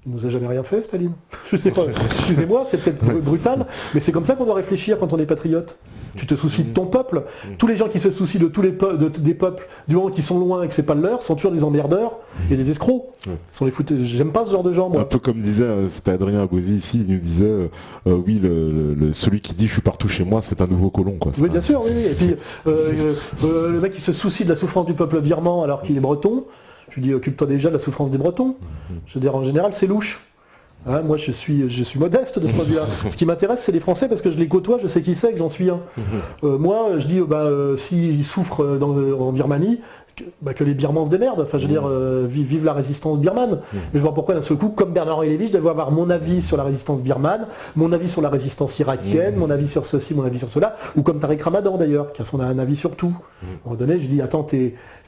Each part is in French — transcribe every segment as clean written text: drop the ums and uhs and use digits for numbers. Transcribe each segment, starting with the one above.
Il nous a jamais rien fait, Staline. Je veux dire, excusez-moi, c'est peut-être brutal, mais c'est comme ça qu'on doit réfléchir quand on est patriote. Tu te soucies de ton peuple. Tous les gens qui se soucient de tous les des peuples, du moment qu'ils sont loin et que c'est pas le leur, sont toujours des emmerdeurs et des escrocs. Sont les fouteux. J'aime pas ce genre de gens, moi. Un peu comme disait, c'était Adrien Agosi ici, il nous disait, oui, celui qui dit je suis partout chez moi, c'est un nouveau colon, quoi. Oui, bien sûr, oui. Et puis, le mec qui se soucie de la souffrance du peuple birman alors qu'il est breton, je lui dis, occupe-toi déjà de la souffrance des Bretons. Je veux dire, en général, c'est louche. Hein, moi, je suis modeste de ce point de vue-là. Ce qui m'intéresse, c'est les Français, parce que je les côtoie, je sais qui c'est, que j'en suis un. Moi, je dis, s'ils souffrent en Birmanie, que les Birmans se démerdent. Enfin, je veux dire, vive la résistance birmane. Mais je vois pourquoi, d'un seul coup, comme Bernard-Henri Lévy, je devais avoir mon avis sur la résistance birmane, mon avis sur la résistance irakienne, mon avis sur ceci, mon avis sur cela, ou comme Tariq Ramadan, d'ailleurs, qui a un avis sur tout. À un moment donné, je dis, attends,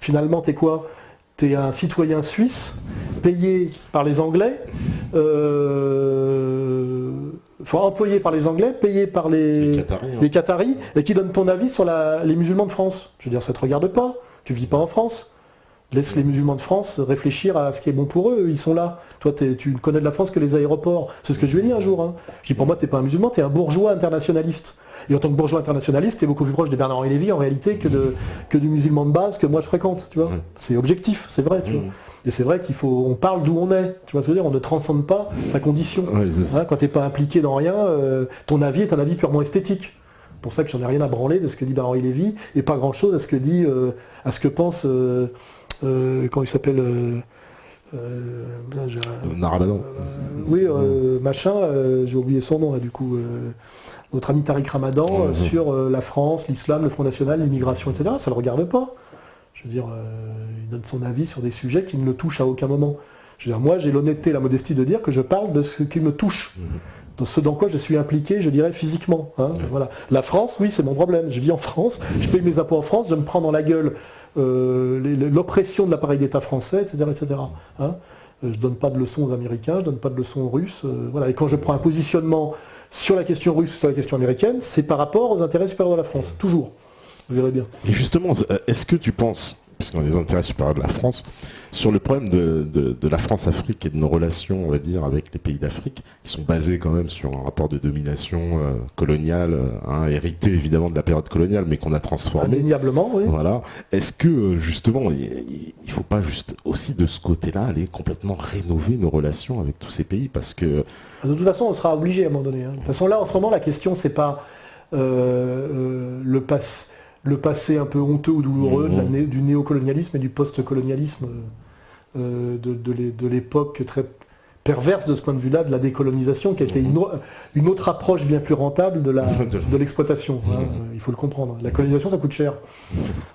finalement, t'es quoi ? T'es un citoyen suisse, payé par les Anglais, employé par les Anglais, payé par les Qataris, et qui donne ton avis sur les musulmans de France. Je veux dire, ça te regarde pas, tu vis pas en France. Laisse les musulmans de France réfléchir à ce qui est bon pour eux, ils sont là. Toi, tu ne connais de la France que les aéroports. C'est ce que je lui ai dit un jour. Hein. Je dis, pour moi, t'es pas un musulman, t'es un bourgeois internationaliste. Et en tant que bourgeois internationaliste, t'es beaucoup plus proche de Bernard-Henri Lévy en réalité que du musulman de base que moi je fréquente, tu vois. C'est objectif, c'est vrai, tu vois. Et c'est vrai on parle d'où on est, tu vois ce que je veux dire, on ne transcende pas sa condition. Hein, quand t'es pas impliqué dans rien, ton avis est un avis purement esthétique. C'est pour ça que j'en ai rien à branler de ce que dit Bernard-Henri Lévy, et pas grand chose à ce que pense, comment il s'appelle Narabadan. J'ai oublié son nom là du coup. Notre ami Tariq Ramadan sur la France, l'islam, le Front National, l'immigration, etc. Ça ne le regarde pas. Je veux dire, il donne son avis sur des sujets qui ne le touchent à aucun moment. Je veux dire, moi, j'ai l'honnêteté et la modestie de dire que je parle de ce qui me touche, de ce dans quoi je suis impliqué, je dirais, physiquement. Hein, voilà. La France, oui, c'est mon problème. Je vis en France, je paye mes impôts en France, je me prends dans la gueule l'oppression de l'appareil d'État français, etc. etc. Hein. Je ne donne pas de leçons aux Américains, je ne donne pas de leçons aux Russes. Voilà. Et quand je prends un positionnement sur la question russe ou sur la question américaine, c'est par rapport aux intérêts supérieurs de la France, toujours. Vous verrez bien. Et justement, est-ce que tu penses, puisqu'on a les intérêts supérieurs de la France, sur le problème de la France-Afrique et de nos relations, on va dire, avec les pays d'Afrique, qui sont basés quand même sur un rapport de domination coloniale, hérité évidemment de la période coloniale, mais qu'on a transformé. Indéniablement, oui. Voilà. Est-ce que justement, il ne faut pas juste aussi de ce côté-là aller complètement rénover nos relations avec tous ces pays, parce que... De toute façon, on sera obligé à un moment donné. Hein. De toute façon, là, en ce moment, la question, c'est pas le passé un peu honteux ou douloureux du néocolonialisme et du post-colonialisme de l'époque très perverse de ce point de vue-là, de la décolonisation, qui a été une autre approche bien plus rentable de l'exploitation. Hein, il faut le comprendre. La colonisation, ça coûte cher,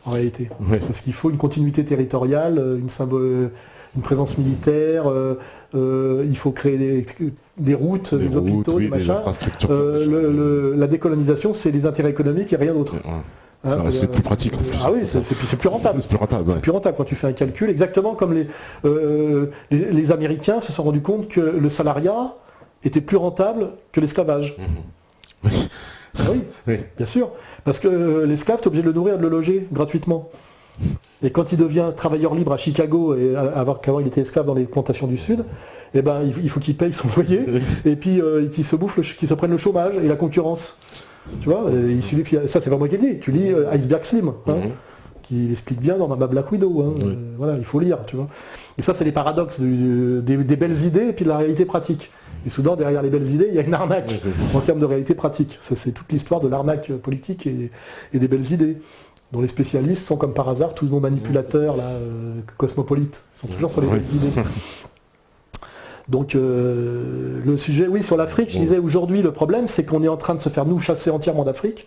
en réalité. Parce qu'il faut une continuité territoriale, une présence militaire, il faut créer des routes, des hôpitaux, des machins. La décolonisation, c'est les intérêts économiques et rien d'autre. Hein, c'est plus pratique en plus. Ah oui, c'est plus rentable. C'est plus rentable, plus rentable quand tu fais un calcul, exactement comme les Américains se sont rendus compte que le salariat était plus rentable que l'esclavage. Ah oui, bien sûr. Parce que l'esclave, tu es obligé de le nourrir et de le loger gratuitement. Et quand il devient travailleur libre à Chicago, et qu'avant il était esclave dans les plantations du Sud, eh ben, il faut qu'il paye son loyer, et puis qu'il se prenne le chômage et la concurrence. Tu vois, ça c'est pas moi qui le dis, tu lis Iceberg Slim, qui explique bien dans ma Black Widow. Hein, voilà, il faut lire, tu vois. Et ça c'est les paradoxes des belles idées et puis de la réalité pratique. Et soudain, derrière les belles idées, il y a une arnaque en termes de réalité pratique. Ça c'est toute l'histoire de l'arnaque politique et des belles idées, dont les spécialistes sont comme par hasard tous nos manipulateurs là, cosmopolites. Ils sont toujours sur les belles idées. Donc le sujet, oui, sur l'Afrique, je disais aujourd'hui, le problème, c'est qu'on est en train de se faire, nous, chasser entièrement d'Afrique.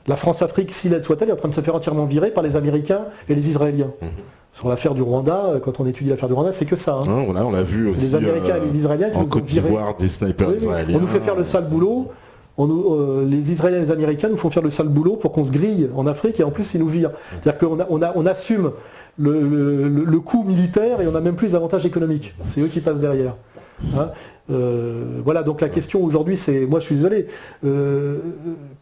La France-Afrique, si l'aide soit-elle, est en train de se faire entièrement virer par les Américains et les Israéliens. Sur l'affaire du Rwanda, quand on étudie l'affaire du Rwanda, c'est que ça. Hein. On l'a vu aussi. Les Américains et les Israéliens qui en nous Côte d'Ivoire, des snipers israéliens. On nous fait faire le sale boulot. Les Israéliens et les Américains nous font faire le sale boulot pour qu'on se grille en Afrique et en plus ils nous virent. C'est-à-dire qu'on assume le coût militaire et on n'a même plus les avantages économiques. C'est eux qui passent derrière. Hein, voilà, donc la question aujourd'hui, c'est, moi je suis désolé,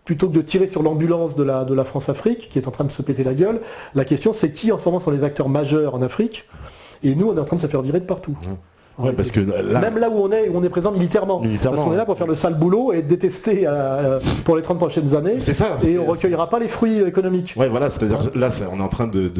plutôt que de tirer sur l'ambulance de la France-Afrique, qui est en train de se péter la gueule, la question c'est qui en ce moment sont les acteurs majeurs en Afrique, et nous on est en train de se faire virer de partout. Ouais, parce que là, même là où on est présent militairement. Parce qu'on est là pour faire le sale boulot et être détesté pour les 30 prochaines années. C'est ça. Et on ne recueillera pas les fruits économiques. Ouais, voilà, c'est-à-dire là, on est en train de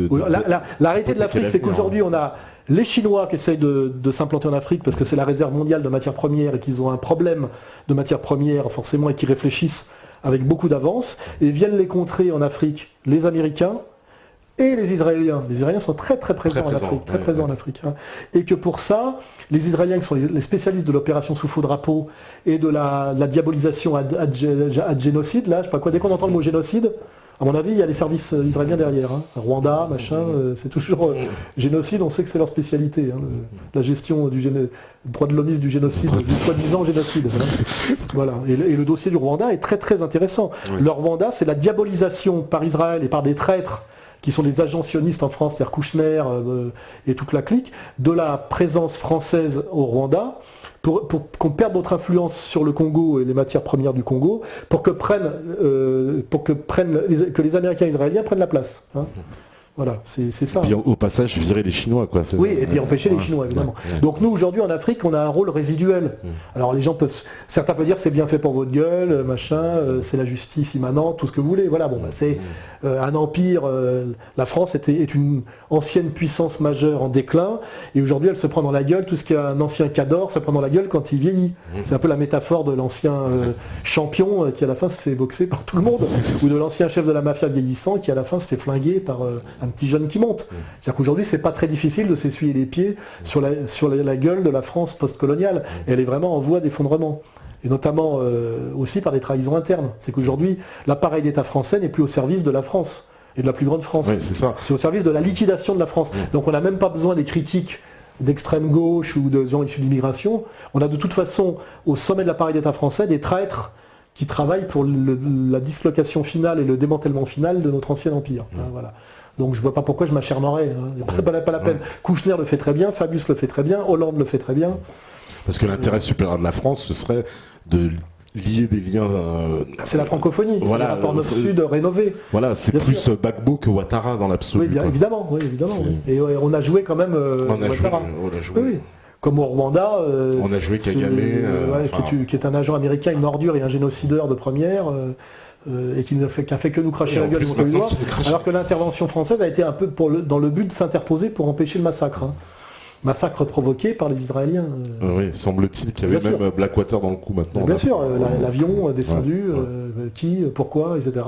la réalité de l'Afrique, c'est qu'aujourd'hui, on a les Chinois qui essayent de s'implanter en Afrique parce que c'est la réserve mondiale de matières premières et qu'ils ont un problème de matières premières forcément et qui réfléchissent avec beaucoup d'avance et viennent les contrer en Afrique, les Américains et les Israéliens. Les Israéliens sont très présents en Afrique, présents en Afrique. Hein. Et que pour ça, les Israéliens qui sont les spécialistes de l'opération sous faux drapeau et de la diabolisation ad génocide, là, je sais pas quoi, dès qu'on entend le mot génocide, à mon avis, il y a les services israéliens derrière. Hein. Rwanda, machin, c'est toujours génocide, on sait que c'est leur spécialité. Hein, la gestion du droit de l'hommiste du génocide, du soi-disant génocide. Hein. Voilà. Et le dossier du Rwanda est très intéressant. Oui. Le Rwanda, c'est la diabolisation par Israël et par des traîtres qui sont les agents sionistes en France, c'est-à-dire Kouchner et toute la clique, de la présence française au Rwanda, pour qu'on perde notre influence sur le Congo et les matières premières du Congo, pour que les Américains et les Israéliens prennent la place. Hein. Voilà, c'est ça. Et puis au passage, virer les Chinois, quoi. Oui, et puis empêcher les Chinois, évidemment. Ouais. Donc nous, aujourd'hui, en Afrique, on a un rôle résiduel. Alors les gens certains peuvent dire c'est bien fait pour votre gueule, machin, c'est la justice immanente, tout ce que vous voulez. Voilà, bon, c'est un empire. La France est une ancienne puissance majeure en déclin, et aujourd'hui, elle se prend dans la gueule tout ce qu'un ancien cador se prend dans la gueule quand il vieillit. C'est un peu la métaphore de l'ancien champion qui à la fin se fait boxer par tout le monde, ou de l'ancien chef de la mafia vieillissant qui à la fin se fait flinguer par un petit jeune qui monte. C'est-à-dire qu'aujourd'hui, c'est pas très difficile de s'essuyer les pieds sur la gueule de la France post-coloniale. Et elle est vraiment en voie d'effondrement. Et notamment aussi par des trahisons internes. C'est qu'aujourd'hui, l'appareil d'État français n'est plus au service de la France et de la plus grande France. Oui, c'est ça. C'est au service de la liquidation de la France. Donc on n'a même pas besoin des critiques d'extrême gauche ou de gens issus de l'immigration. On a de toute façon, au sommet de l'appareil d'État français, des traîtres qui travaillent pour la dislocation finale et le démantèlement final de notre ancien empire. Hein, voilà. Donc je ne vois pas pourquoi je m'acharnerais. Hein. Pas la peine. Kouchner le fait très bien, Fabius le fait très bien, Hollande le fait très bien. Parce que l'intérêt supérieur de la France, ce serait de lier des liens... c'est la francophonie, voilà, c'est le rapport Nord-Sud rénové. Voilà, c'est bien plus sûr. Gbagbo que Ouattara dans l'absolu. Oui, bien évidemment. Oui. Et on a joué quand même Ouattara. On a joué. Oui. Comme au Rwanda, on a joué Kagame, qui est un agent américain, une ordure et un génocideur de première, et qui n'a fait que nous cracher la gueule contre les doigts, alors que l'intervention française a été un peu dans le but de s'interposer pour empêcher le massacre. Hein. Massacre provoqué par les Israéliens. Oui, semble-t-il qu'il y avait même Blackwater dans le coup maintenant. Bien sûr, l'avion descendu, qui, pourquoi, etc.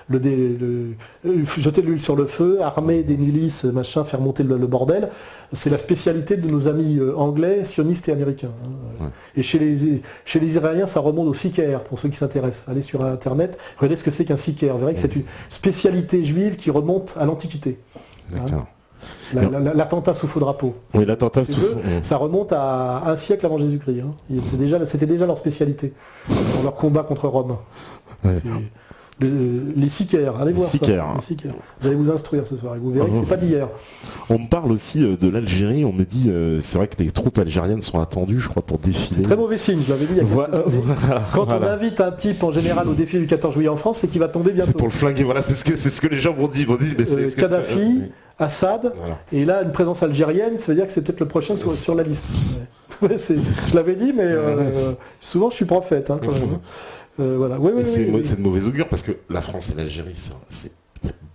Jeter de l'huile sur le feu, armer des milices, machin, faire monter le bordel. C'est la spécialité de nos amis anglais, sionistes et américains. Hein. Ouais. Et chez les Israéliens, ça remonte au Sicaire, pour ceux qui s'intéressent. Allez sur Internet, regardez ce que c'est qu'un Sicaire. Vous verrez que c'est une spécialité juive qui remonte à l'Antiquité. D'accord. Hein. L'attentat sous faux drapeau. Oui, l'attentat sous faux. Ça remonte à un siècle avant Jésus-Christ. Hein. C'était déjà leur spécialité dans leur combat contre Rome. Ouais. Les Sicaires, allez voir ça. Les Sicaires. Vous allez vous instruire ce soir et vous verrez que c'est pas d'hier. On me parle aussi de l'Algérie. On me dit, c'est vrai que les troupes algériennes sont attendues, je crois, pour défiler. C'est très mauvais signe, je l'avais dit il y a quelques années. Quand on invite un type en général au défi du 14 juillet en France, c'est qu'il va tomber bientôt. C'est pour le flinguer, voilà, c'est ce que les gens m'ont dit. Mais Kadhafi, Assad, voilà. Et là une présence algérienne, ça veut dire que c'est peut-être le prochain sur la liste. Ouais. Je l'avais dit, mais souvent je suis prophète. Hein, quand même. Voilà. C'est de mauvais augure parce que la France et l'Algérie, c'est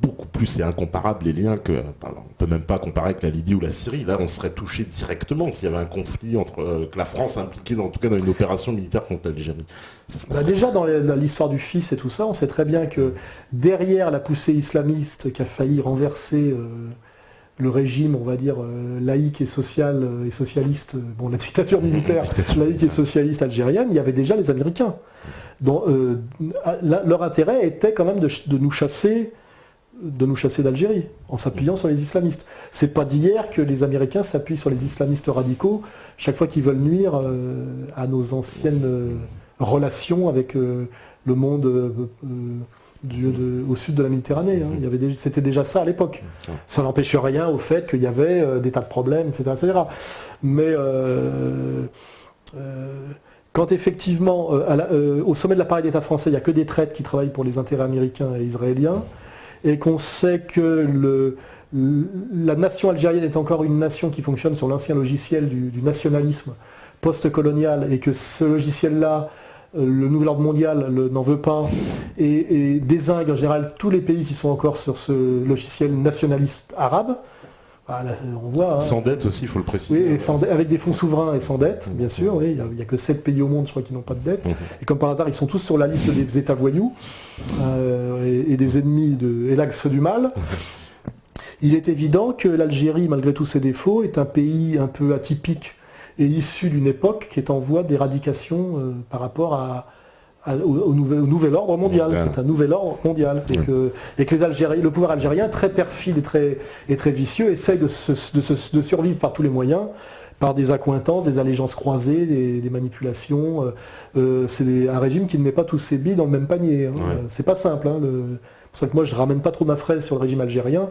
beaucoup plus, c'est incomparable les liens que on peut même pas comparer avec la Libye ou la Syrie. Là, on serait touché directement s'il y avait un conflit entre que la France impliquée en tout cas dans une opération militaire contre l'Algérie. Déjà dans l'histoire du fils et tout ça, on sait très bien que derrière la poussée islamiste qui a failli renverser le régime, on va dire, laïque et social et socialiste, la dictature militaire laïque et socialiste algérienne, il y avait déjà les Américains. Donc, leur intérêt était quand même de nous chasser d'Algérie, en s'appuyant sur les islamistes. C'est pas d'hier que les Américains s'appuient sur les islamistes radicaux chaque fois qu'ils veulent nuire à nos anciennes relations avec le monde au sud de la Méditerranée. Hein. C'était déjà ça à l'époque. Ça n'empêche rien au fait qu'il y avait des tas de problèmes, etc. Mais quand effectivement, au sommet de l'appareil d'État français, il n'y a que des traîtres qui travaillent pour les intérêts américains et israéliens, et qu'on sait que la nation algérienne est encore une nation qui fonctionne sur l'ancien logiciel du nationalisme post-colonial et que ce logiciel-là, le nouvel ordre mondial n'en veut pas et dézingue en général tous les pays qui sont encore sur ce logiciel nationaliste arabe. Là, on voit, sans dette aussi, il faut le préciser. Oui, avec des fonds souverains et sans dette, bien sûr. Oui, il n'y a que 7 pays au monde, je crois, qui n'ont pas de dette. Et comme par hasard, ils sont tous sur la liste des États voyous et des ennemis et l'axe du mal. Il est évident que l'Algérie, malgré tous ses défauts, est un pays un peu atypique et issu d'une époque qui est en voie d'éradication par rapport au nouvel ordre mondial, qui est un nouvel ordre mondial. Et que le pouvoir algérien, très perfide et très vicieux, essaye de survivre par tous les moyens, par des accointances, des allégeances croisées, des manipulations. C'est un régime qui ne met pas tous ses billes dans le même panier. C'est pas simple. C'est pour ça que moi je ramène pas trop ma fraise sur le régime algérien.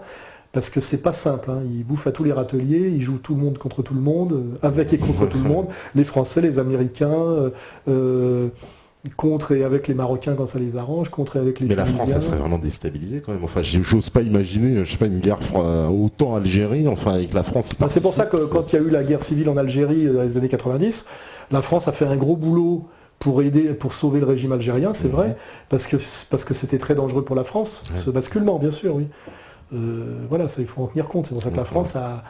Parce que c'est pas simple, il bouffe à tous les râteliers, il joue tout le monde contre tout le monde, avec et contre tout le monde, les Français, les Américains, contre et avec les Marocains quand ça les arrange, contre et avec les Tunisiens. Mais la France, elle serait vraiment déstabilisée quand même. Enfin, j'ose pas imaginer, une guerre autant Algérie, avec la France. C'est pour ça que quand il y a eu la guerre civile en Algérie dans les années 90, la France a fait un gros boulot pour sauver le régime algérien, c'est vrai, parce que c'était très dangereux pour la France, ce basculement, bien sûr, oui. Ça, il faut en tenir compte. C'est pour ça que la France a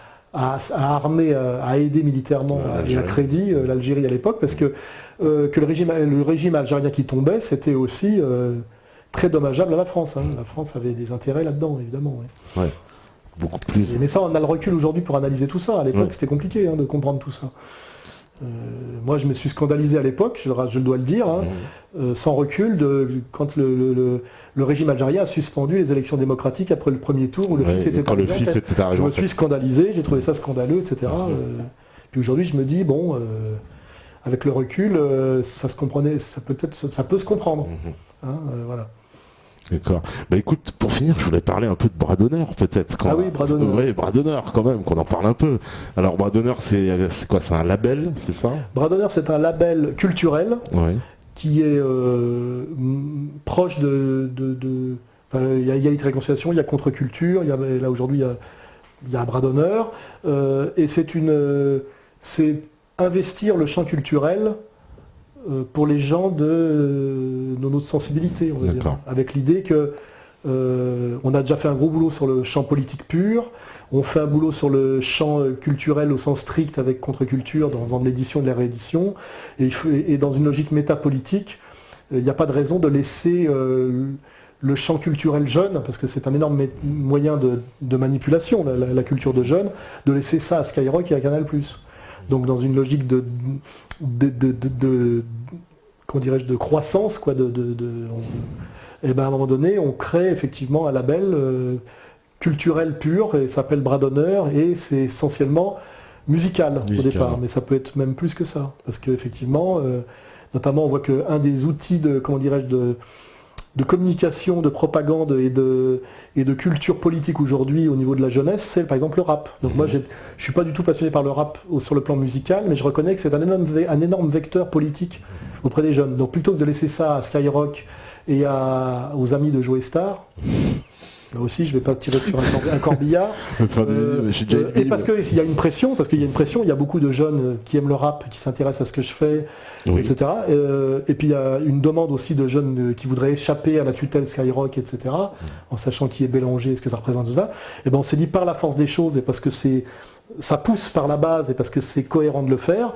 armé, a aidé militairement et a crédit l'Algérie à l'époque, parce que le régime algérien qui tombait, c'était aussi très dommageable à la France. La France avait des intérêts là-dedans, évidemment. Ouais. Beaucoup plus. Mais ça, on a le recul aujourd'hui pour analyser tout ça. À l'époque, c'était compliqué de comprendre tout ça. Moi, je me suis scandalisé à l'époque, je dois le dire, sans recul, quand le régime algérien a suspendu les élections démocratiques après le premier tour où le fils était arrivé. Je me suis scandalisé, j'ai trouvé ça scandaleux, etc. Puis aujourd'hui, je me dis, avec le recul, ça peut se comprendre. Voilà. D'accord. Écoute, pour finir, je voulais parler un peu de Bras d'honneur, peut-être. Oui, Bras d'honneur. Oui, Bras d'honneur, quand même, qu'on en parle un peu. Alors, Bras d'honneur, c'est quoi? C'est un label, c'est ça? Bras d'honneur, c'est un label culturel qui est proche de... Il y a Égalité Réconciliation, il y a Contre-Culture, là aujourd'hui, il y a Bras d'honneur. Et c'est investir le champ culturel pour les gens de notre sensibilité, on va dire, avec l'idée que on a déjà fait un gros boulot sur le champ politique pur, on fait un boulot sur le champ culturel au sens strict avec contre-culture dans l'édition et de la réédition, et dans une logique métapolitique, il n'y a pas de raison de laisser le champ culturel jeune, parce que c'est un énorme moyen de manipulation, la culture de jeunes, de laisser ça à Skyrock et à Canal+. Donc dans une logique de croissance, à un moment donné, on crée effectivement un label culturel pur, et ça s'appelle Bras d'honneur, et c'est essentiellement musical au départ, mais ça peut être même plus que ça, parce qu'effectivement, notamment on voit qu'un des outils de communication, de propagande et de culture politique aujourd'hui au niveau de la jeunesse, c'est par exemple le rap. Donc moi je ne suis pas du tout passionné par le rap sur le plan musical, mais je reconnais que c'est un énorme vecteur politique auprès des jeunes. Donc plutôt que de laisser ça à Skyrock et aux amis de Joe Star, là aussi je ne vais pas tirer sur un corbillard, et parce qu'il y a une pression, il y a beaucoup de jeunes qui aiment le rap, qui s'intéressent à ce que je fais, etc. Et puis il y a une demande aussi de jeunes qui voudraient échapper à la tutelle Skyrock, etc. En sachant qui est Bélanger, ce que ça représente, tout ça. Et on s'est dit par la force des choses, et parce que ça pousse par la base, et parce que c'est cohérent de le faire,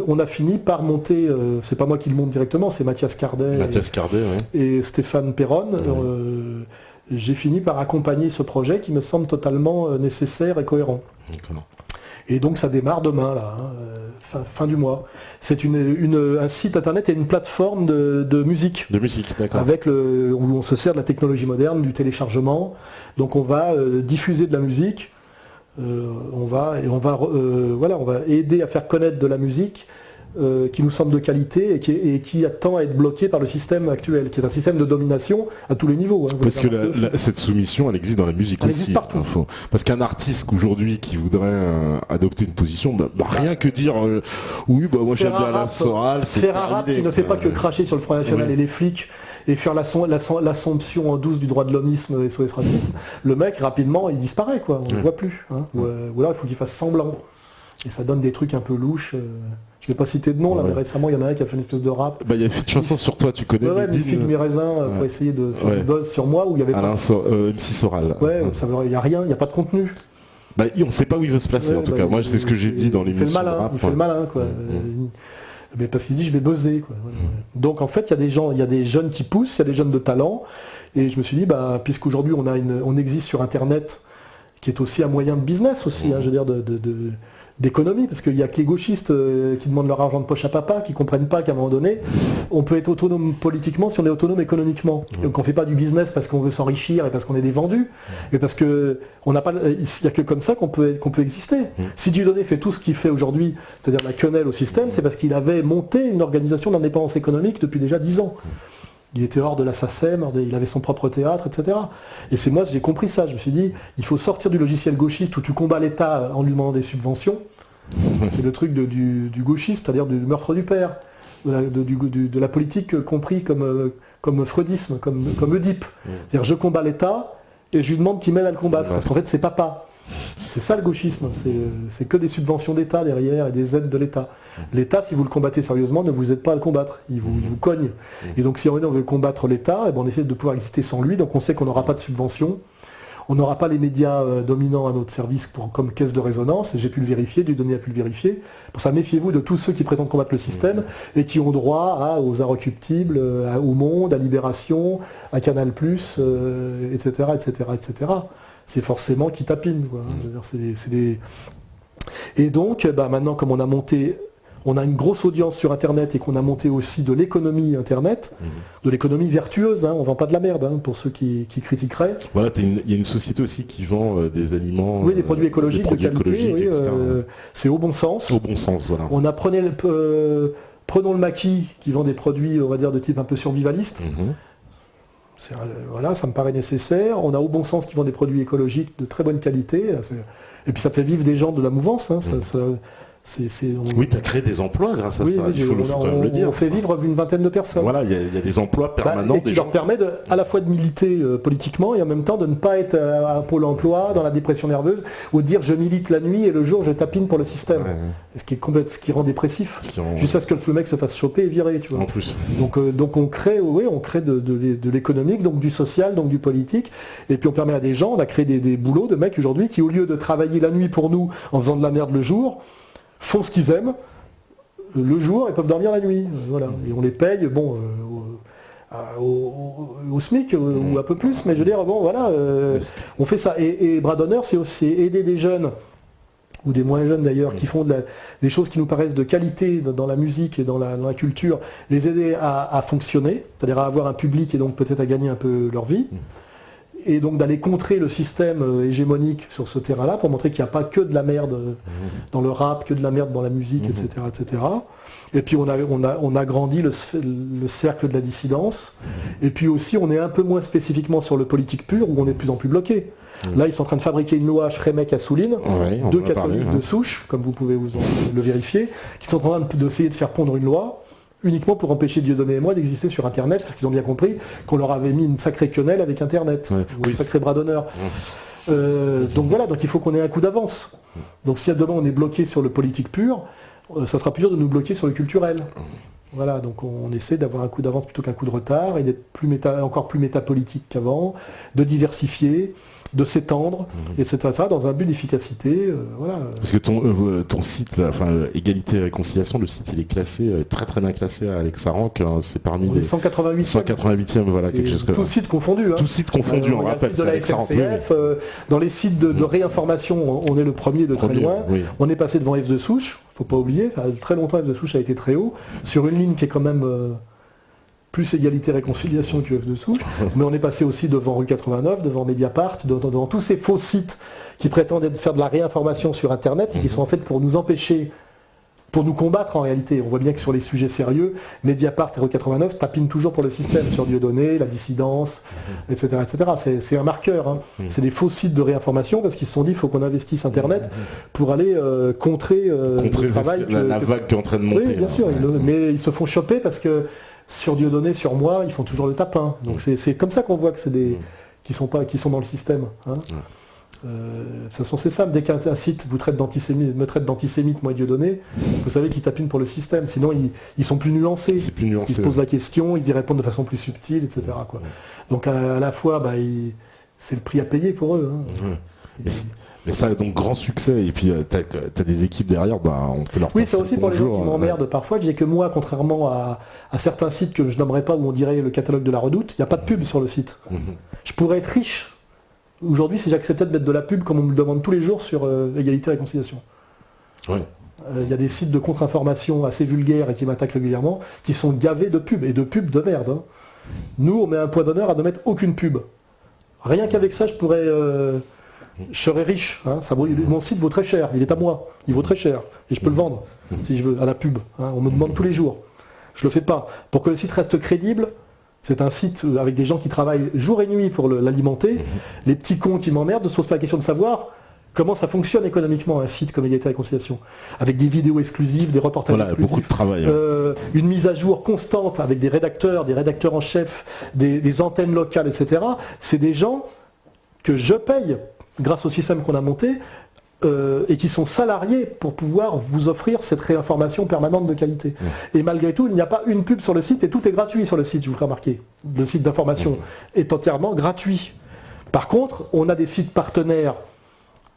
on a fini par monter, c'est pas moi qui le monte directement, c'est Mathias Cardet et Stéphane Perron. J'ai fini par accompagner ce projet qui me semble totalement nécessaire et cohérent. Et donc ça démarre demain, là, fin du mois. C'est un site internet et une plateforme de musique. De musique, d'accord. Où on se sert de la technologie moderne, du téléchargement. Donc on va diffuser de la musique. On va aider à faire connaître de la musique qui nous semble de qualité et qui attend à être bloqué par le système actuel, qui est un système de domination à tous les niveaux. Parce que cette soumission, elle existe dans la musique aussi. Elle existe partout. Parce qu'un artiste aujourd'hui qui voudrait adopter une position, rien que dire moi j'aime bien la chorale, faire un rap qui ne fait pas que cracher sur le Front National et les flics, et faire l'assomption en douce du droit de l'homisme et SOS racisme, le mec rapidement il disparaît quoi, on ne le voit plus. Hein. Ou alors il faut qu'il fasse semblant. Et ça donne des trucs un peu louches. Je vais pas citer de nom là, mais récemment il y en a un qui a fait une espèce de rap. Il y a une chanson sur toi, tu connais. Ouais, mes figues, mes raisins, pour essayer de faire du buzz sur moi où il y avait Alain MC Soral. Ouais, il n'y a rien, il n'y a pas de contenu. On ne sait pas où il veut se placer en tout cas. Moi c'est ce que j'ai dit dans l'émission. Il fait le malin quoi. Mais parce qu'il se dit je vais buzzer quoi. Donc en fait il y a des jeunes qui poussent, il y a des jeunes de talent. Et je me suis dit puisqu'aujourd'hui on existe sur internet, qui est aussi un moyen de business aussi, je veux dire d'économie, parce qu'il n'y a que les gauchistes qui demandent leur argent de poche à papa, qui ne comprennent pas qu'à un moment donné, on peut être autonome politiquement si on est autonome économiquement. Donc on ne fait pas du business parce qu'on veut s'enrichir et parce qu'on est des vendus, mais parce que il n'y a que comme ça qu'on peut exister. Si Dieudonné fait tout ce qu'il fait aujourd'hui, c'est-à-dire la quenelle au système, c'est parce qu'il avait monté une organisation d'indépendance économique depuis déjà 10 ans. Il était hors de la SACEM, il avait son propre théâtre, etc. Et c'est moi, j'ai compris ça. Je me suis dit, il faut sortir du logiciel gauchiste où tu combats l'État en lui demandant des subventions. C'est le truc du gauchisme, c'est-à-dire du meurtre du père, de la politique compris comme freudisme, comme Oedipe. C'est-à-dire, je combats l'État et je lui demande qu'il m'aide à le combattre. Parce qu'en fait, c'est papa. C'est ça le gauchisme, c'est que des subventions d'État derrière et des aides de l'État. L'État, si vous le combattez sérieusement, ne vous aide pas à le combattre, il vous cogne. Et donc si on veut combattre l'État, on essaie de pouvoir exister sans lui, donc on sait qu'on n'aura pas de subventions, on n'aura pas les médias dominants à notre service comme caisse de résonance, j'ai pu le vérifier, Dieudonné a pu le vérifier. Pour ça, méfiez-vous de tous ceux qui prétendent combattre le système et qui ont droit aux Inrecuptibles, au Monde, à Libération, à Canal+, etc., etc., etc. C'est forcément qui tapine. Quoi. Et donc, maintenant, comme on a une grosse audience sur Internet et qu'on a monté aussi de l'économie Internet, de l'économie vertueuse, on ne vend pas de la merde, pour ceux qui critiqueraient. Voilà, il y a une société aussi qui vend des aliments... Oui, des produits écologiques de qualité, c'est au bon sens. Au bon sens, voilà. On a prenons le maquis, qui vend des produits, on va dire, de type un peu survivaliste. Voilà, ça me paraît nécessaire. On a au bon sens qui vend des produits écologiques de très bonne qualité. Et puis ça fait vivre des gens de la mouvance. Oui, tu as créé des emplois grâce à ça, il faut quand même le dire. On fait vivre une vingtaine de personnes. Voilà, il y a des emplois permanents. Et qui leur permet à la fois de militer politiquement et en même temps de ne pas être à Pôle emploi, dans la dépression nerveuse, ou dire je milite la nuit et le jour je tapine pour le système. Ce qui rend dépressif. Jusqu'à ce que le mec se fasse choper et virer. Tu vois. En plus. Donc on crée de l'économique, donc du social, donc du politique. Et puis on permet à des gens, on a créé des boulots de mecs aujourd'hui qui, au lieu de travailler la nuit pour nous en faisant de la merde le jour, font ce qu'ils aiment le jour et peuvent dormir la nuit. Voilà. Et on les paye au SMIC ou un peu plus, mais je veux dire, on fait ça. Et bras d'honneur, c'est aussi aider des jeunes, ou des moins jeunes d'ailleurs, qui font des choses qui nous paraissent de qualité dans la musique et dans la culture, les aider à fonctionner, c'est-à-dire à avoir un public et donc peut-être à gagner un peu leur vie. Et donc d'aller contrer le système hégémonique sur ce terrain-là pour montrer qu'il n'y a pas que de la merde dans le rap, que de la merde dans la musique, etc., etc. Et puis on a grandi le cercle de la dissidence. Et puis aussi on est un peu moins spécifiquement sur le politique pur où on est de plus en plus bloqué. Là ils sont en train de fabriquer une loi Schremek-Assouline, deux catholiques de souche, comme vous pouvez le vérifier, qui sont en train d'essayer de faire pondre une loi uniquement pour empêcher Dieudonné et moi d'exister sur Internet, parce qu'ils ont bien compris qu'on leur avait mis une sacrée quenelle avec Internet, un sacré bras d'honneur. Donc voilà, donc il faut qu'on ait un coup d'avance. Donc si à demain on est bloqué sur le politique pur, ça sera plus dur de nous bloquer sur le culturel. Voilà, donc on essaie d'avoir un coup d'avance plutôt qu'un coup de retard, et d'être encore plus métapolitique qu'avant, de diversifier, de s'étendre, etc. dans un but d'efficacité. Voilà. Parce que ton site, là, Égalité et Réconciliation, le site il est classé, très très bien classé à Alex Aranc, c'est parmi les 188e, voilà, quelque chose comme ça. Tout site confondu. Tout site confondu, on rappelle. De la SNCF, dans les sites de réinformation, on est le premier de très loin. Oui. On est passé devant F de Souche, faut pas oublier, très longtemps F de Souche a été très haut, sur une ligne qui est quand même plus égalité réconciliation que F de Souche, mais on est passé aussi devant Rue 89, devant Mediapart, devant tous ces faux sites qui prétendent faire de la réinformation sur Internet et qui sont en fait pour nous empêcher, pour nous combattre en réalité. On voit bien que sur les sujets sérieux, Mediapart et Rue 89 tapinent toujours pour le système, sur Dieudonné, la dissidence, etc. etc. C'est un marqueur, c'est des faux sites de réinformation parce qu'ils se sont dit qu'il faut qu'on investisse Internet pour aller contrer le travail. La vague qui est en train de monter. Oui, bien sûr, mais ils se font choper parce que sur Dieudonné, sur moi, ils font toujours le tapin. Donc c'est comme ça qu'on voit que c'est qui sont dans le système. Hein. De toute façon, c'est simple, dès qu'un site me traite d'antisémite, moi Dieudonné, vous savez qu'ils tapinent pour le système, sinon ils sont plus nuancés. C'est plus nuancé. Ils se posent la question, ils y répondent de façon plus subtile, etc. Quoi. Donc à la fois, c'est le prix à payer pour eux. Hein. Mais ça a donc grand succès, et puis t'as des équipes derrière, on peut leur passer. Oui, c'est aussi pour les gens qui m'emmerdent parfois. Je dis que moi, contrairement à certains sites que je nommerai pas, où on dirait le catalogue de la Redoute, il n'y a pas de pub sur le site. Je pourrais être riche aujourd'hui si j'acceptais de mettre de la pub comme on me le demande tous les jours sur égalité et réconciliation. Il y a des sites de contre-information assez vulgaires et qui m'attaquent régulièrement, qui sont gavés de pubs, et de pubs de merde. Hein. Nous, on met un point d'honneur à ne mettre aucune pub. Rien qu'avec ça, je serais riche. Hein. Mon site vaut très cher, il est à moi, il vaut très cher. Et je peux le vendre, si je veux, à la pub. Hein. On me demande tous les jours. Je le fais pas. Pour que le site reste crédible, c'est un site avec des gens qui travaillent jour et nuit pour l'alimenter. Les petits cons qui m'emmerdent ne se posent pas la question de savoir comment ça fonctionne économiquement un site comme Égalité et Réconciliation. Avec des vidéos exclusives, des reportages exclusifs. Beaucoup de travail. Une mise à jour constante avec des rédacteurs en chef, des antennes locales, etc. C'est des gens que je paye grâce au système qu'on a monté et qui sont salariés pour pouvoir vous offrir cette réinformation permanente de qualité. Et malgré tout, il n'y a pas une pub sur le site et tout est gratuit sur le site, je vous ferai remarquer. Le site d'information est entièrement gratuit. Par contre, on a des sites partenaires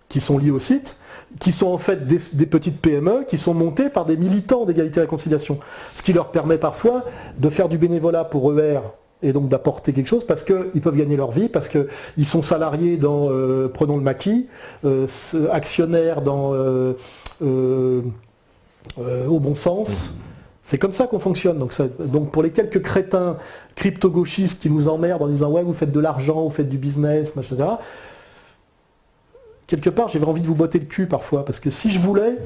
qui sont liés au site, qui sont en fait des petites PME qui sont montées par des militants d'égalité et réconciliation. Ce qui leur permet parfois de faire du bénévolat pour ER et donc d'apporter quelque chose parce qu'ils peuvent gagner leur vie, parce qu'ils sont salariés dans, prenons le maquis, actionnaires dans Au Bon Sens. C'est comme ça qu'on fonctionne. Donc pour les quelques crétins crypto-gauchistes qui nous emmerdent en disant ouais vous faites de l'argent, vous faites du business, machin, etc. Quelque part j'avais envie de vous botter le cul parfois, parce que si je voulais,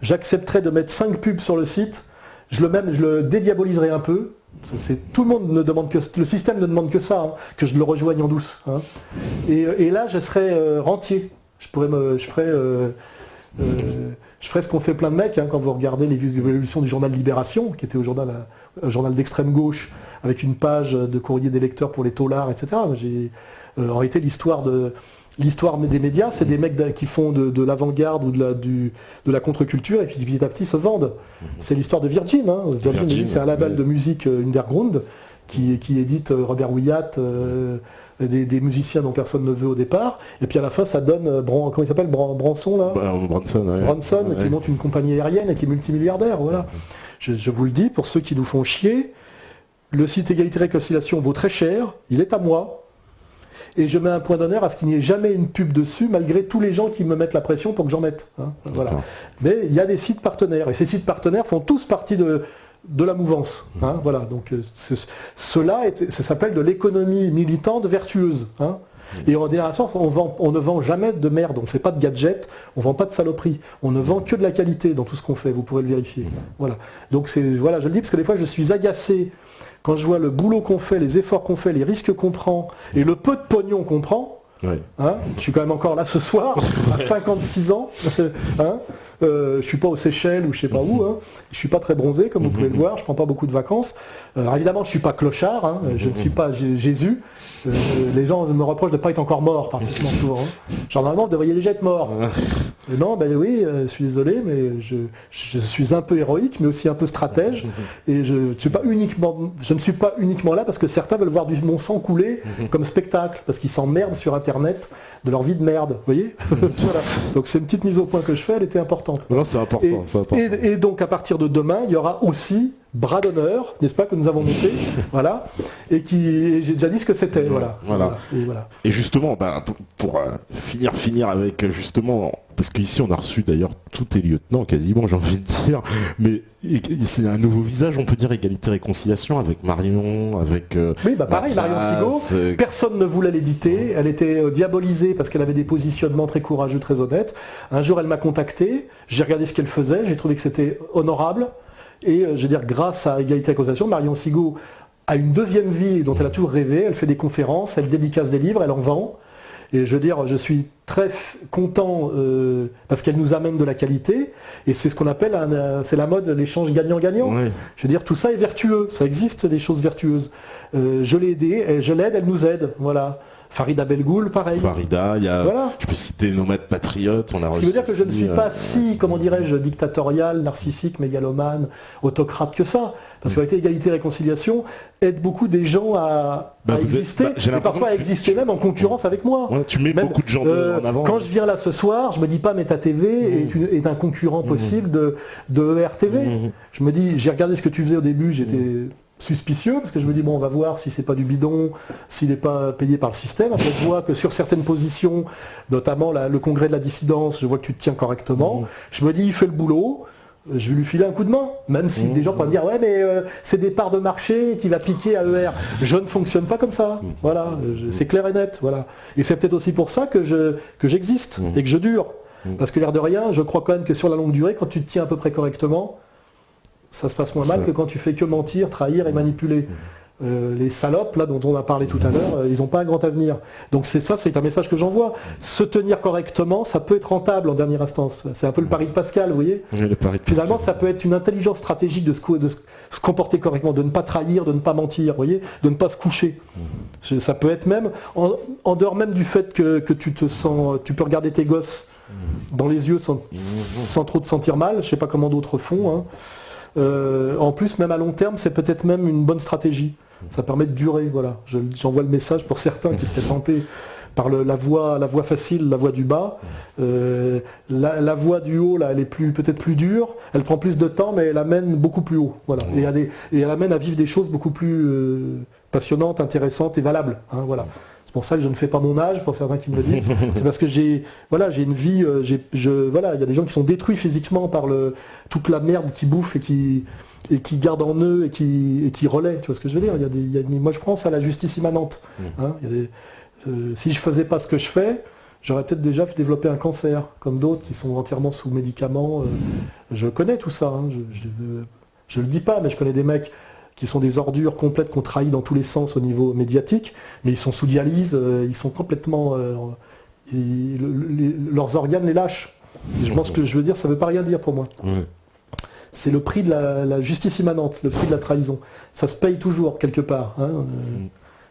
j'accepterais de mettre 5 pubs sur le site, je le dédiaboliserais un peu. Tout le monde ne demande que le système ne demande que ça, hein, que je le rejoigne en douce. Hein. Et là je serais rentier. Je ferais ce qu'ont fait plein de mecs, hein, quand vous regardez l'évolution du journal Libération, qui était un journal d'extrême gauche, avec une page de courrier des lecteurs pour les taulards, etc. En réalité, l'histoire des médias, c'est des mecs qui font de l'avant-garde ou de la contre-culture et puis petit à petit se vendent. C'est l'histoire de Virgin. Hein. Virgin, c'est un label de musique underground qui édite Robert Wyatt, des musiciens dont personne ne veut au départ. Et puis à la fin, ça donne, comment il s'appelle, Branson là Branson, ouais. Branson, qui monte une compagnie aérienne et qui est multimilliardaire. Voilà. Je vous le dis, pour ceux qui nous font chier, le site Égalité Réconciliation vaut très cher, il est à moi. Et je mets un point d'honneur à ce qu'il n'y ait jamais une pub dessus, malgré tous les gens qui me mettent la pression pour que j'en mette. Hein, voilà. Mais il y a des sites partenaires, et ces sites partenaires font tous partie de la mouvance. Hein, voilà. Donc cela, ça s'appelle de l'économie militante vertueuse. Hein. Et en génération, on ne vend jamais de merde, on ne fait pas de gadgets, on ne vend pas de saloperies, on ne vend que de la qualité dans tout ce qu'on fait, vous pourrez le vérifier. Voilà. Donc je le dis parce que des fois je suis agacé quand je vois le boulot qu'on fait, les efforts qu'on fait, les risques qu'on prend et le peu de pognon qu'on prend. Ouais. Hein, je suis quand même encore là ce soir, à 56 ans. Hein, je suis pas aux Seychelles ou je sais pas où. Hein, je suis pas très bronzé, comme vous pouvez le voir. Je prends pas beaucoup de vacances. Alors évidemment, je suis pas clochard. Hein, je ne suis pas Jésus. Les gens me reprochent de ne pas être encore mort, particulièrement souvent. Hein. Genre normalement, vous devriez déjà être mort. Et non, ben oui, je suis désolé, mais je suis un peu héroïque, mais aussi un peu stratège. Et je ne suis pas uniquement là parce que certains veulent voir mon sang couler comme spectacle, parce qu'ils s'emmerdent sur Internet de leur vie de merde. Vous voyez. Voilà. Donc c'est une petite mise au point que je fais, elle était importante. Non, c'est important. Et donc à partir de demain, il y aura aussi Bras d'honneur, n'est-ce pas, que nous avons monté, voilà, et j'ai déjà dit ce que c'était, voilà. Et justement, pour finir avec justement, parce qu'ici on a reçu d'ailleurs tous tes lieutenants quasiment, j'ai envie de dire, mais c'est un nouveau visage, on peut dire Égalité Réconciliation avec Marion, avec oui, pareil, Marion Sigaud, personne ne voulait l'éditer, elle était diabolisée parce qu'elle avait des positionnements très courageux, très honnêtes. Un jour elle m'a contacté, j'ai regardé ce qu'elle faisait, j'ai trouvé que c'était honorable. Et je veux dire, grâce à Égalité et Réconciliation, Marion Sigaud a une deuxième vie dont elle a toujours rêvé. Elle fait des conférences, elle dédicace des livres, elle en vend. Et je veux dire, je suis très content parce qu'elle nous amène de la qualité. Et c'est ce qu'on appelle, c'est la mode, l'échange gagnant-gagnant. Ouais. Je veux dire, tout ça est vertueux. Ça existe, les choses vertueuses. Je l'ai aidée, je l'aide, elle nous aide. Voilà. Farida Belgoul, pareil. Farida, il y a, voilà. Je peux citer Nomade Patriote, on a Ce qui veut dire que je ne suis pas si, comment dirais-je, dictatorial, narcissique, mégalomane, autocrate que ça. Parce qu'avec l'égalité et réconciliation, aide beaucoup des gens à exister, et parfois à exister même en concurrence avec moi. Ouais, tu mets même, beaucoup de gens en avant. Quand je viens là ce soir, je me dis pas mais ta TV est un concurrent possible de ERTV. Je me dis, j'ai regardé ce que tu faisais au début, j'étais suspicieux, parce que je me dis, bon, on va voir si c'est pas du bidon, s'il n'est pas payé par le système. Après, je vois que sur certaines positions, notamment le congrès de la dissidence, je vois que tu te tiens correctement. Je me dis, il fait le boulot, je vais lui filer un coup de main. Même si des gens peuvent me dire, ouais, mais c'est des parts de marché qui va piquer à ER. Je ne fonctionne pas comme ça. Voilà, c'est clair et net. Voilà. Et c'est peut-être aussi pour ça que j'existe et que je dure. Parce que l'air de rien, je crois quand même que sur la longue durée, quand tu te tiens à peu près correctement, ça se passe moins mal que quand tu fais que mentir, trahir et manipuler. Les salopes, là, dont on a parlé tout à l'heure, ils n'ont pas un grand avenir. Donc c'est un message que j'envoie. Se tenir correctement, ça peut être rentable en dernière instance. C'est un peu le pari de Pascal, vous voyez. Le pari de Finalement, Pascal. ça peut être une intelligence stratégique de se comporter correctement, de ne pas trahir, de ne pas mentir, vous voyez, de ne pas se coucher. Ça peut être même, en dehors même du fait que tu te sens, tu peux regarder tes gosses dans les yeux sans trop te sentir mal, je ne sais pas comment d'autres font, hein. En plus, même à long terme, c'est peut-être même une bonne stratégie. Ça permet de durer, voilà. J'envoie le message pour certains qui seraient tentés par la voie facile, la voie du bas. La voie du haut, là, elle est peut-être plus dure, elle prend plus de temps, mais elle amène beaucoup plus haut. Voilà. Et elle amène à vivre des choses beaucoup plus passionnantes, intéressantes et valables. Hein, voilà. C'est pour ça que je ne fais pas mon âge, pour certains qui me le disent. C'est parce que j'ai une vie, voilà, il y a des gens qui sont détruits physiquement par toute la merde qu'ils bouffent et qui gardent en eux et qui relaient. Tu vois ce que je veux dire? Moi, je pense à la justice immanente. Hein, si je faisais pas ce que je fais, j'aurais peut-être déjà développé un cancer, comme d'autres qui sont entièrement sous médicaments. Je connais tout ça. Hein, je le dis pas, mais je connais des mecs qui sont des ordures complètes qu'on trahit dans tous les sens au niveau médiatique, mais ils sont sous dialyse, ils sont complètement... leurs organes les lâchent. Et je pense que je veux dire, ça ne veut pas rien dire pour moi. C'est le prix de la justice immanente, le prix de la trahison. Ça se paye toujours, quelque part. Hein.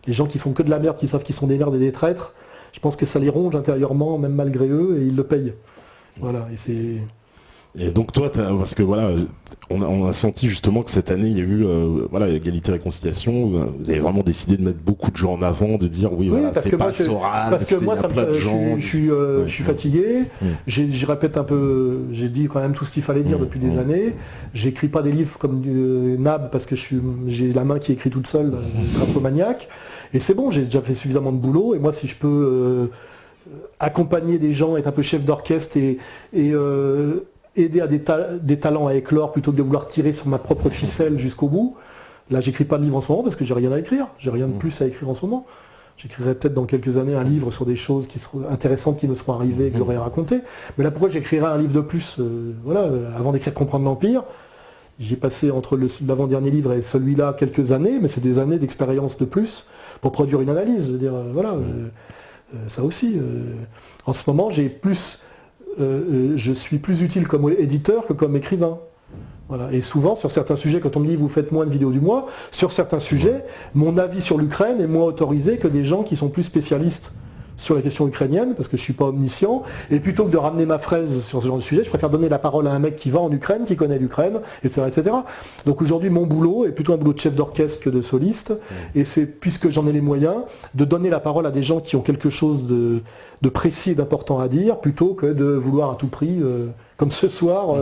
Les gens qui font que de la merde, qui savent qu'ils sont des merdes et des traîtres, je pense que ça les ronge intérieurement, même malgré eux, et ils le payent. Voilà, et c'est... Et donc toi, parce que voilà, on a senti justement que cette année il y a eu égalité réconciliation. Vous avez vraiment décidé de mettre beaucoup de gens en avant, de dire oui, voilà, c'est pas Soral, parce que moi, je suis fatigué. Je répète un peu, j'ai dit quand même tout ce qu'il fallait dire depuis des années. J'écris pas des livres comme Nab parce que j'ai la main qui écrit toute seule, graphomaniaque. Et c'est bon, j'ai déjà fait suffisamment de boulot. Et moi, si je peux accompagner des gens, être un peu chef d'orchestre et aider à des talents à éclore plutôt que de vouloir tirer sur ma propre ficelle jusqu'au bout. Là, j'écris pas de livre en ce moment parce que j'ai rien à écrire. J'ai rien de plus à écrire en ce moment. J'écrirai peut-être dans quelques années un livre sur des choses qui seront intéressantes qui me seront arrivées et que j'aurais racontées. Mais là, pourquoi j'écrirai un livre de plus avant d'écrire Comprendre l'Empire, j'ai passé entre l'avant-dernier livre et celui-là quelques années, mais c'est des années d'expérience de plus pour produire une analyse. Je veux dire, ça aussi. En ce moment, je suis plus utile comme éditeur que comme écrivain. Voilà. Et souvent, sur certains sujets, quand on me dit vous faites moins de vidéos du mois, sur certains sujets, mon avis sur l'Ukraine est moins autorisé que des gens qui sont plus spécialistes sur la question ukrainienne, parce que je ne suis pas omniscient, et plutôt que de ramener ma fraise sur ce genre de sujet, je préfère donner la parole à un mec qui va en Ukraine, qui connaît l'Ukraine, etc., etc. Donc aujourd'hui, mon boulot est plutôt un boulot de chef d'orchestre que de soliste, et c'est, puisque j'en ai les moyens, de donner la parole à des gens qui ont quelque chose de précis et d'important à dire, plutôt que de vouloir à tout prix, comme ce soir,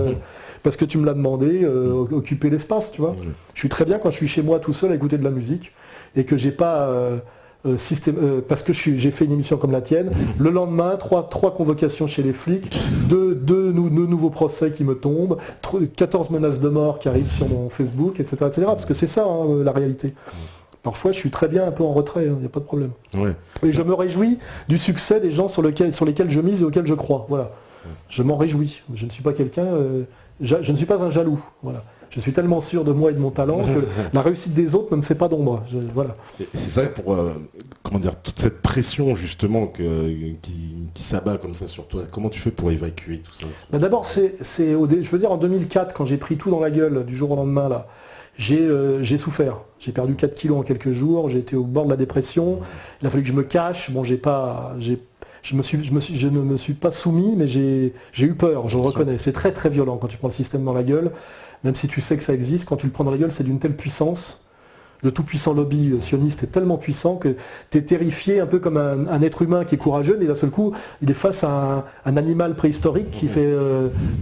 parce que tu me l'as demandé, occuper l'espace, tu vois. Je suis très bien quand je suis chez moi tout seul à écouter de la musique, et que j'ai pas... parce que j'ai fait une émission comme la tienne, le lendemain, trois convocations chez les flics, deux nouveaux procès qui me tombent, 14 menaces de mort qui arrivent sur mon Facebook, etc. etc. parce que c'est ça, hein, la réalité. Parfois, je suis très bien un peu en retrait, il n'y a pas de problème. Et je me réjouis du succès des gens sur lesquels je mise et auxquels je crois. Voilà. Je m'en réjouis. Je ne suis pas quelqu'un... je ne suis pas un jaloux. Voilà. Je suis tellement sûr de moi et de mon talent que la réussite des autres ne me fait pas d'ombre. Voilà. C'est ça pour, comment dire, toute cette pression justement qui s'abat comme ça sur toi. Comment tu fais pour évacuer tout ça? D'abord, je veux dire, en 2004, quand j'ai pris tout dans la gueule du jour au lendemain, là, j'ai souffert. J'ai perdu 4 kilos en quelques jours, j'ai été au bord de la dépression. Il a fallu que je me cache. Bon, je ne me suis pas soumis, mais j'ai eu peur, je le reconnais. C'est très très violent quand tu prends le système dans la gueule. Même si tu sais que ça existe, quand tu le prends dans la gueule, c'est d'une telle puissance. Le tout-puissant lobby sioniste est tellement puissant que tu es terrifié, un peu comme un être humain qui est courageux, mais d'un seul coup, il est face à un animal préhistorique qui fait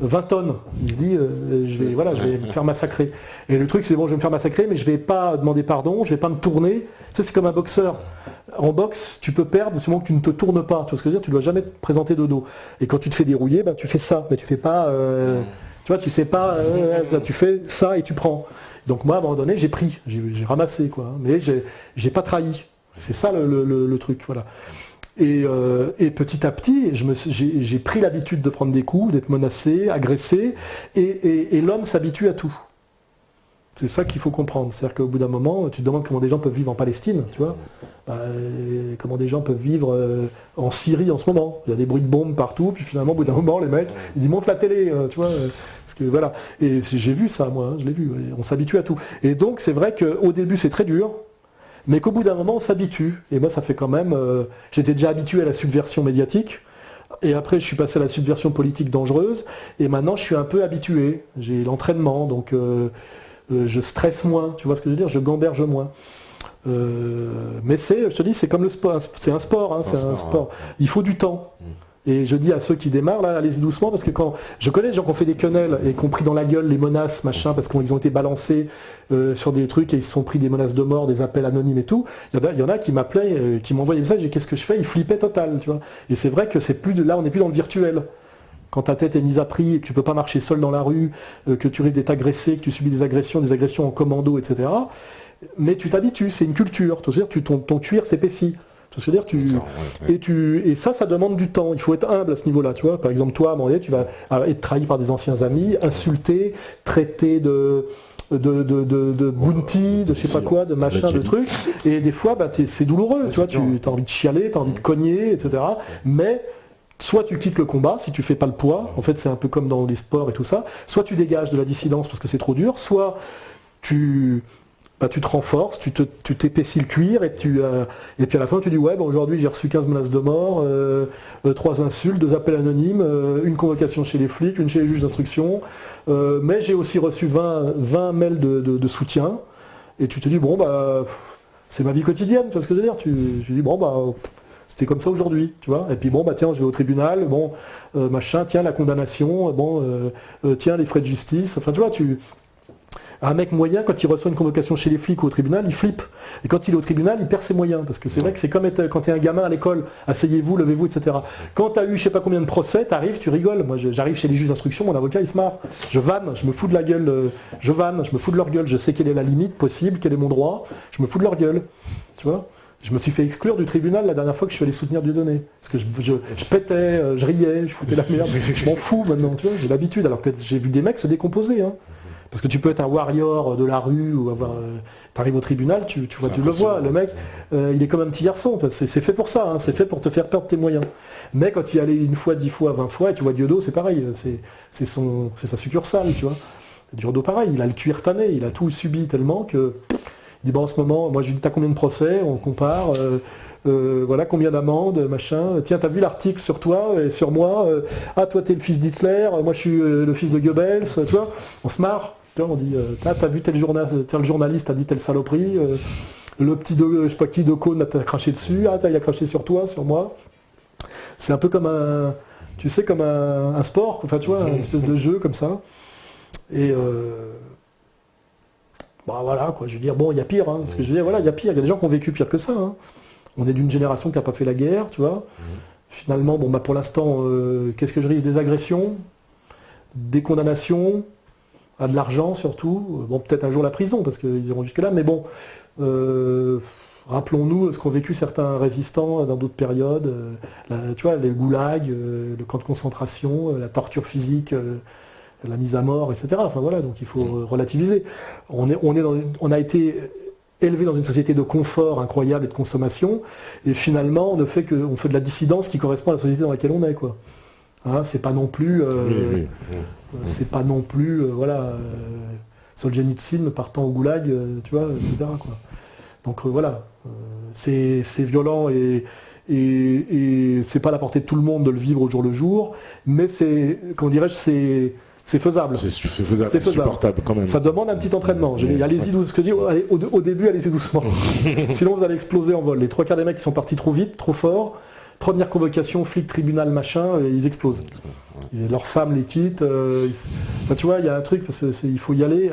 20 tonnes. Il se dit, je vais me faire massacrer. Et le truc, c'est bon, je vais me faire massacrer, mais je ne vais pas demander pardon, je ne vais pas me tourner. Ça, c'est comme un boxeur. En boxe, tu peux perdre seulement que tu ne te tournes pas. Tu vois ce que je veux dire? Tu ne dois jamais te présenter de dos. Et quand tu te fais dérouiller, tu fais ça, mais tu fais pas... tu vois, tu fais pas... tu fais ça et tu prends. Donc moi, à un moment donné, j'ai pris, j'ai ramassé, quoi. Mais j'ai pas trahi. C'est ça le truc, voilà. Et petit à petit, j'ai pris l'habitude de prendre des coups, d'être menacé, agressé, et l'homme s'habitue à tout. C'est ça qu'il faut comprendre. C'est-à-dire qu'au bout d'un moment, tu te demandes comment des gens peuvent vivre en Palestine, tu vois. Comment des gens peuvent vivre en Syrie en ce moment. Il y a des bruits de bombes partout, puis finalement, au bout d'un moment, les mecs, ils montent la télé, tu vois. Parce que, voilà. Et j'ai vu ça, moi, je l'ai vu. On s'habitue à tout. Et donc, c'est vrai qu'au début, c'est très dur, mais qu'au bout d'un moment, on s'habitue. Et moi, ça fait quand même... j'étais déjà habitué à la subversion médiatique. Et après, je suis passé à la subversion politique dangereuse. Et maintenant, je suis un peu habitué. J'ai l'entraînement, donc... je stresse moins, tu vois ce que je veux dire, je gamberge moins. Mais je te dis, c'est comme le sport, c'est un sport, hein, c'est un sport. Il faut du temps. Et je dis à ceux qui démarrent, là, allez-y doucement, parce que quand je connais des gens qui ont fait des quenelles et qui ont pris dans la gueule les menaces, machin, parce qu'ils ont été balancés sur des trucs et ils se sont pris des menaces de mort, des appels anonymes et tout. Il y en a qui m'appelaient, qui m'envoyaient des messages, et qu'est-ce que je fais? Ils flippaient total, tu vois. Et c'est vrai que là, on n'est plus dans le virtuel. Quand ta tête est mise à prix, que tu ne peux pas marcher seul dans la rue, que tu risques d'être agressé, que tu subis des agressions en commando, etc. Mais tu t'habitues, c'est une culture. Ton cuir s'épaissit. Et ça demande du temps. Il faut être humble à ce niveau-là. Tu vois, par exemple, toi, à un moment donné, tu vas être trahi par des anciens amis, insulté, traité de bounty, de je sais pas quoi, de machin, de trucs. Et des fois, c'est douloureux. Tu vois, tu as envie de chialer, tu as envie de cogner, etc. Mais soit tu quittes le combat si tu fais pas le poids, en fait c'est un peu comme dans les sports et tout ça, soit tu dégages de la dissidence parce que c'est trop dur, soit tu te renforces, tu t'épaissis le cuir et puis à la fin tu dis ouais aujourd'hui j'ai reçu 15 menaces de mort, 3 insultes, 2 appels anonymes, une convocation chez les flics, une chez les juges d'instruction, mais j'ai aussi reçu 20 mails de soutien, et tu te dis bon c'est ma vie quotidienne, tu vois ce que je veux dire, tu dis bon c'était comme ça aujourd'hui, tu vois. Et puis tiens, je vais au tribunal, machin, tiens, la condamnation, tiens, les frais de justice. Enfin, tu vois, un mec moyen, quand il reçoit une convocation chez les flics ou au tribunal, il flippe. Et quand il est au tribunal, il perd ses moyens. Parce que c'est vrai que c'est comme quand tu es un gamin à l'école, asseyez-vous, levez-vous, etc. Quand tu as eu je sais pas combien de procès, tu arrives, tu rigoles. Moi, j'arrive chez les juges d'instruction, mon avocat, il se marre. Je vanne, je me fous de la gueule, je me fous de leur gueule. Je sais quelle est la limite possible, quel est mon droit. Je me fous de leur gueule. Tu vois. Je me suis fait exclure du tribunal la dernière fois que je suis allé soutenir Dieudonné. Parce que je pétais, je riais, je foutais la merde. Je m'en fous maintenant, tu vois, j'ai l'habitude. Alors que j'ai vu des mecs se décomposer. Hein. Parce que tu peux être un warrior de la rue ou t'arrives au tribunal, tu le vois, le mec, il est comme un petit garçon. C'est fait pour ça, hein, c'est fait pour te faire perdre tes moyens. Mais quand il y allait 1 fois, 10 fois, 20 fois, et tu vois Diodo, c'est pareil. C'est sa succursale, tu vois. Diodo, pareil, il a le cuir tanné, il a tout subi tellement que... Il dit en ce moment, moi je lui dis t'as combien de procès, on compare, voilà combien d'amendes, machin, tiens t'as vu l'article sur toi et sur moi, toi t'es le fils d'Hitler, moi je suis le fils de Goebbels, tu vois, on se marre, tu vois, on dit t'as vu tel journaliste a dit telle saloperie, le petit de je sais pas qui de Cône t'a craché dessus, il a craché sur toi, sur moi. C'est un peu comme comme un sport, enfin tu vois, une espèce de jeu comme ça. Et voilà, quoi, je veux dire, il y a pire, hein, parce que je veux dire, voilà, il y a pire, il y a des gens qui ont vécu pire que ça. Hein. On est d'une génération qui n'a pas fait la guerre, tu vois. Finalement, pour l'instant, qu'est-ce que je risque? Des agressions, des condamnations, à de l'argent surtout. Peut-être un jour la prison, parce qu'ils iront jusque-là, mais rappelons-nous ce qu'ont vécu certains résistants dans d'autres périodes. Tu vois, les goulags, le camp de concentration, la torture physique. la mise à mort, etc. Enfin voilà, donc il faut relativiser. On a été élevé dans une société de confort incroyable et de consommation, et finalement on fait de la dissidence qui correspond à la société dans laquelle on est, quoi. Hein, c'est pas non plus, c'est pas non plus, Solzhenitsyn partant au goulag, tu vois, etc., quoi. Donc voilà, c'est violent et c'est pas à la portée de tout le monde de le vivre au jour le jour, mais c'est, comment dirais-je, c'est faisable. C'est supportable quand même. Ça demande un petit entraînement. Allez-y doucement. Au début, allez-y doucement. Sinon, vous allez exploser en vol. Les 3/4 des mecs qui sont partis trop vite, trop fort, première convocation, flic, tribunal, machin, ils explosent. Leurs femmes les quittent. Enfin, tu vois, il y a un truc, parce qu'il faut y aller.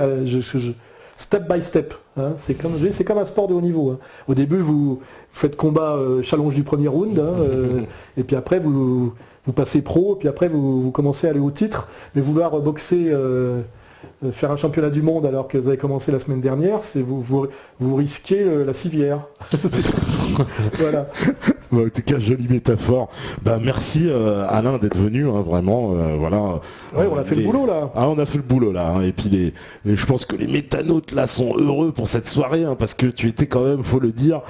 Step by step. Hein. C'est comme un sport de haut niveau. Hein. Au début, vous faites combat challenge du premier round, hein, et puis après, vous passez pro, puis après, vous commencez à aller au titre. Mais vouloir boxer, faire un championnat du monde alors que vous avez commencé la semaine dernière, c'est vous risquez la civière. Voilà. En tout cas, jolie métaphore. Merci Alain d'être venu, hein, vraiment. Voilà. Ouais, on a fait le boulot là. Ah, on a fait le boulot là. Hein. Et puis je pense que les métanautes là sont heureux pour cette soirée, hein, parce que tu étais quand même, faut le dire,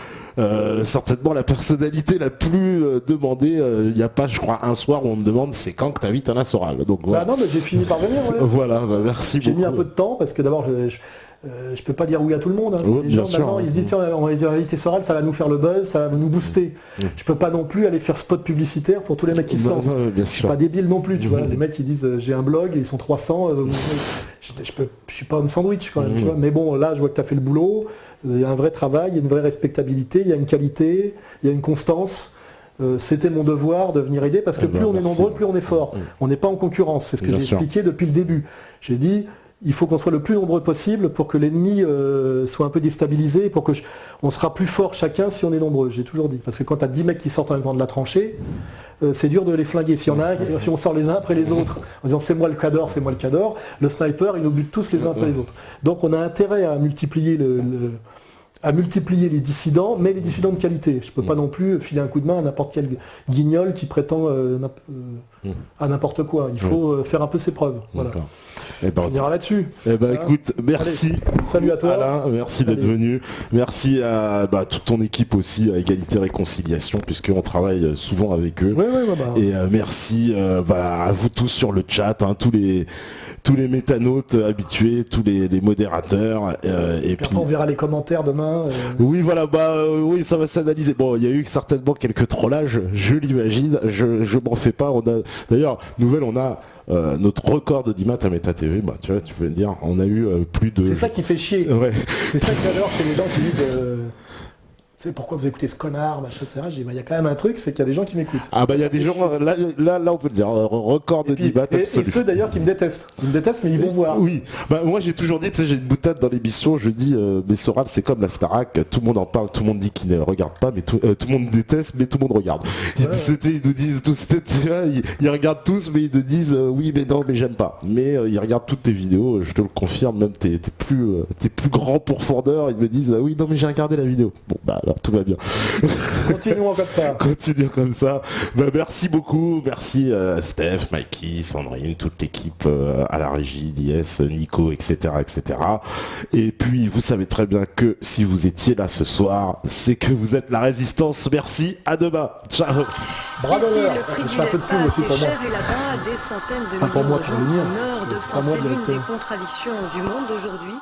certainement la personnalité la plus demandée. Il n'y a pas, je crois, un soir où on me demande c'est quand que t'invites Alain Soral. Donc voilà. Non, mais j'ai fini par venir. Ouais. Voilà, merci beaucoup. J'ai mis un peu de temps parce que d'abord je peux pas dire oui à tout le monde. Hein. Les gens maintenant ils se disent tiens, on va inviter Soral, ça va nous faire le buzz, ça va nous booster. Je peux pas non plus aller faire spot publicitaire pour tous les mecs qui se lancent. Je suis pas débile non plus, tu vois. Les mecs qui disent j'ai un blog et ils sont 300. Je suis pas un sandwich quand même. Tu vois. Mais bon, là je vois que tu as fait le boulot. Il y a un vrai travail, il y a une vraie respectabilité, il y a une qualité, il y a une constance. C'était mon devoir de venir aider parce que plus on est nombreux, plus on est fort. On n'est pas en concurrence, c'est ce que j'ai expliqué depuis le début. J'ai dit, il faut qu'on soit le plus nombreux possible pour que l'ennemi soit un peu déstabilisé, pour que on sera plus fort chacun si on est nombreux, j'ai toujours dit. Parce que quand tu as 10 mecs qui sortent en même temps de la tranchée, c'est dur de les flinguer. Si on sort les uns après les autres, en disant c'est moi le cador, le sniper, il nous bute tous les uns après les autres. Donc on a intérêt à multiplier les dissidents, mais les dissidents de qualité. Je ne peux pas non plus filer un coup de main à n'importe quel guignol qui prétend à n'importe quoi. Il faut faire un peu ses preuves. Voilà. On ira là-dessus. Écoute, merci. Allez, salut à toi. Alain, merci d'être venu. Merci à toute ton équipe aussi, à Égalité Réconciliation, puisqu'on travaille souvent avec eux. Et merci à vous tous sur le chat, hein, tous les métanautes habitués, tous les modérateurs. Et puis on verra les commentaires demain. Oui, voilà, oui, ça va s'analyser. Bon, il y a eu certainement quelques trollages, je l'imagine. Je m'en fais pas. D'ailleurs, on a notre record d'audimat à Méta TV. Tu vois, tu peux me dire, on a eu plus de. C'est ça qui fait chier. Ouais. C'est ça que j'adore, c'est les gens qui disent. C'est pourquoi vous écoutez ce connard, machin, etc. Je dis, il y a quand même un truc, c'est qu'il y a des gens qui m'écoutent. Ah il y a des gens, là on peut le dire, record de débat absolu. Et ceux d'ailleurs qui me détestent. Ils me détestent, mais ils vont voir. Oui, moi j'ai toujours dit, tu sais, j'ai une boutade dans l'émission, je dis, mais Soral c'est comme la Starac, tout le monde en parle, tout le monde dit qu'il ne regarde pas, mais tout le monde déteste, mais tout le monde regarde. Ils nous disent tous, ils regardent tous, mais ils te disent, oui, mais non, mais j'aime pas. Mais ils regardent toutes tes vidéos, je te le confirme, même tes plus grands pourfendeurs, ils me disent, oui, non, mais j'ai regardé la vidéo. Bon, alors tout va bien. Continuons comme ça. Continuons comme ça. Merci beaucoup. Merci Steph, Mikey, Sandrine, toute l'équipe à la régie, l'IS, Nico, etc., etc. Et puis, vous savez très bien que si vous étiez là ce soir, c'est que vous êtes la résistance. Merci. À demain. Ciao. Bravo. Je fais un peu de pub aussi pour moi. Des centaines de millions de gens meurent de faim. C'est l'une des contradictions du monde d'aujourd'hui.